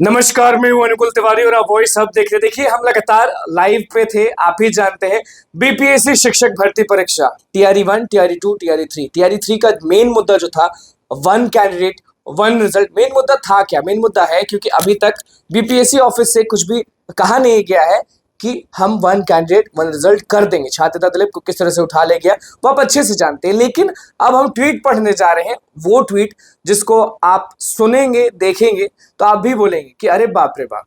नमस्कार, मैं हूं अनुकुल तिवारी और आप वॉइस हब देख रहे। देखिए, हम लगातार लाइव पे थे, आप ही जानते हैं। बीपीएससी शिक्षक भर्ती परीक्षा टीआरई 1, टीआरई 2, टीआरई 3। टीआरई 3 का मेन मुद्दा जो था, one candidate one result. Main मुद्दा था क्या? मेन मुद्दा है क्योंकि अभी तक बीपीएससी ऑफिस से कुछ भी कहा नहीं गया है कि हम वन कैंडिडेट वन रिजल्ट कर देंगे। छात्रता दलित को किस तरह से उठा ले गया वो आप अच्छे से जानते हैं, लेकिन अब हम ट्वीट पढ़ने जा रहे हैं। वो ट्वीट जिसको आप सुनेंगे, देखेंगे तो आप भी बोलेंगे कि अरे बाप रे बाप,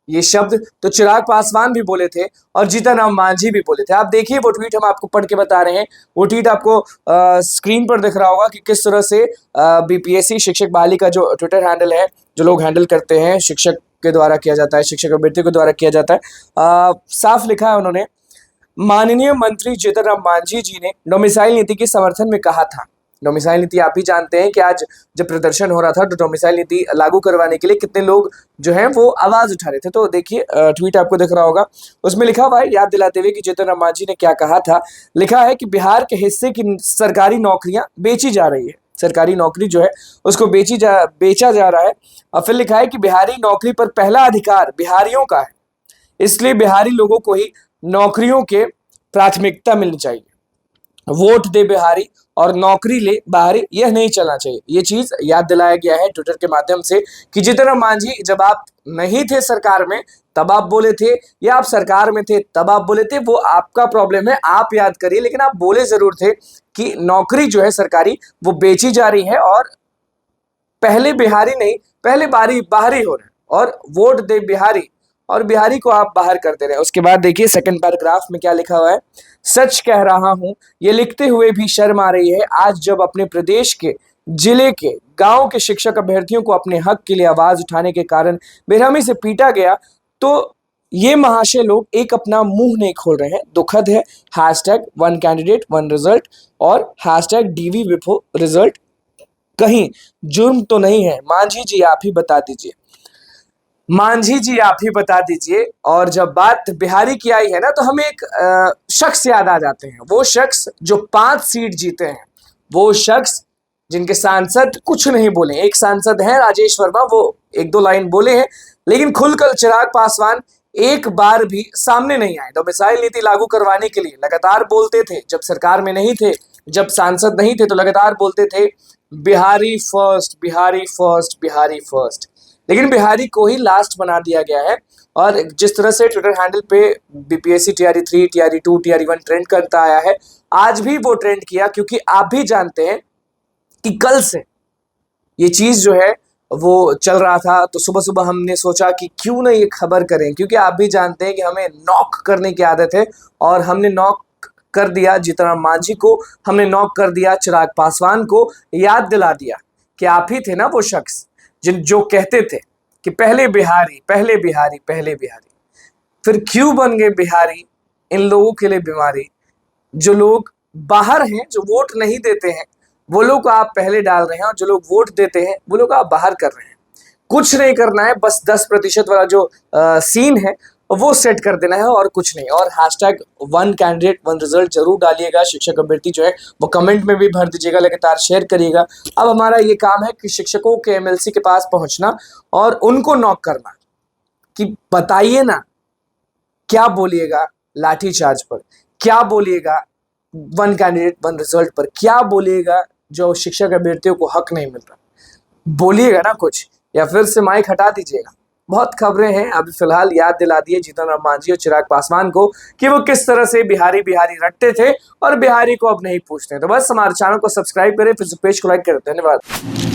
ये शब्द तो चिराग पासवान भी बोले थे और जीतन राम मांझी भी बोले थे। आप देखिए वो ट्वीट, हम आपको पढ़ के बता रहे हैं। वो ट्वीट आपको स्क्रीन पर दिख रहा होगा कि किस तरह से बीपीएससी शिक्षक बहाली का जो ट्विटर हैंडल है, जो लोग हैंडल करते हैं, शिक्षक के द्वारा किया जाता है, शिक्षक अभ्यर्थी के द्वारा किया जाता है। साफ लिखा है उन्होंने, माननीय मंत्री जीतन राम मांझी जी ने डोमिसाइल नीति के समर्थन में कहा था। डोमिसाइल नीति आप ही जानते हैं कि आज जब प्रदर्शन हो रहा था तो डोमिसाइल नीति लागू करवाने के लिए कितने लोग जो हैं वो आवाज उठा रहे थे। तो देखिए ट्वीट आपको दिख रहा होगा, उसमें लिखा हुआ है, याद दिलाते हुए कि जीतन राम मांझी ने क्या कहा था। लिखा है कि बिहार के हिस्से की सरकारी नौकरियां बेची जा रही है। सरकारी नौकरी जो है उसको बेचा जा रहा है। और फिर लिखा है कि बिहारी नौकरी पर पहला अधिकार बिहारियों का है, इसलिए बिहारी लोगों को ही नौकरियों के प्राथमिकता मिलनी चाहिए। वोट दे बिहारी और नौकरी ले बाहरी, यह नहीं चलना चाहिए। ये चीज याद दिलाया गया है ट्विटर के माध्यम से कि जीतन राम मांझी, जब आप नहीं थे सरकार में तब आप बोले थे, या आप सरकार में थे तब आप बोले थे, वो आपका प्रॉब्लम है, आप याद करिए। लेकिन आप बोले जरूर थे कि नौकरी जो है सरकारी वो बेची जा रही है और पहले बिहारी नहीं, पहले बाहरी हो रहे हैं, और वोट दे बिहारी और बिहारी को आप बाहर करते रहे। उसके बाद देखिए सेकंड पैराग्राफ में क्या लिखा हुआ है। सच कह रहा हूं, ये लिखते हुए भी शर्म आ रही है आज जब अपने प्रदेश के, जिले के, गांव के शिक्षक अभ्यर्थियों को अपने हक के लिए आवाज उठाने के कारण बेरहमी से पीटा गया, तो ये महाशय लोग एक अपना मुंह नहीं खोल रहे हैं। दुखद है। Hashtag one candidate one result और हैशटैग डीवी विफो रिजल्ट कहीं जुर्म तो नहीं है? मांझी जी आप ही बता दीजिए, मांझी जी आप ही बता दीजिए। और जब बात बिहारी की आई है ना, तो हमें एक शख्स याद आ जाते हैं। वो शख्स जो 5 सीट जीते हैं, वो शख्स जिनके सांसद कुछ नहीं बोले। एक सांसद है राजेश वर्मा, वो 1-2 लाइन बोले हैं, लेकिन खुलकर चिराग पासवान एक बार भी सामने नहीं आए। डोमिसाइल नीति लागू करवाने के लिए लगातार बोलते थे, जब सरकार में नहीं थे, जब सांसद नहीं थे तो लगातार बोलते थे Bihari first, Bihari first, Bihari first. लेकिन बिहारी को ही लास्ट बना दिया गया है। और जिस तरह से ट्विटर हैंडल पे BPSC TRE 3, TRE 2, TRE 1 trend करता आया है, आज भी वो ट्रेंड किया, क्योंकि आप भी जानते हैं कि कल से ये चीज जो है वो चल रहा था। तो सुबह सुबह हमने सोचा कि क्यों ना ये खबर करें, क्योंकि आप भी जानते हैं कि हमें नॉक करने की आदत है, और हमने नॉक कर दिया जीतन राम मांझी को, हमने नॉक कर दिया चिराग पासवान को। याद दिला दिया कि आप ही थे ना वो शख्स जो कहते थे कि पहले बिहारी, पहले बिहारी, पहले बिहारी। फिर क्यों बन गए बिहारी? इन लोगों के लिए बीमारी। जो लोग बाहर हैं, जो वोट नहीं देते हैं, वो लोग आप पहले डाल रहे हैं, और जो लोग वोट देते हैं वो लोग आप बाहर कर रहे हैं। कुछ नहीं करना है, बस 10% वाला जो सीन है वो सेट कर देना है, और कुछ नहीं। और hashtag one candidate one result जरूर डालिएगा। शिक्षक अभ्यर्थी जो है वो कमेंट में भी भर दीजिएगा, लगातार शेयर करिएगा। अब हमारा ये काम है कि शिक्षकों के एमएलसी के पास पहुंचना और उनको नॉक करना कि बताइए ना, क्या बोलिएगा लाठीचार्ज पर, क्या बोलिएगा वन कैंडिडेट वन रिजल्ट पर, क्या बोलिएगा जो शिक्षक अभ्यर्थियों को हक नहीं मिल रहा? बोलिएगा ना कुछ, या फिर से माइक हटा दीजिएगा। बहुत खबरें हैं। अभी फिलहाल याद दिला दिए जीतन राम मांझी और चिराग पासवान को कि वो किस तरह से बिहारी बिहारी रटते थे और बिहारी को अब नहीं पूछते हैं। तो बस हमारे चैनल को सब्सक्राइब करें, फिर पेज को लाइक करें। धन्यवाद।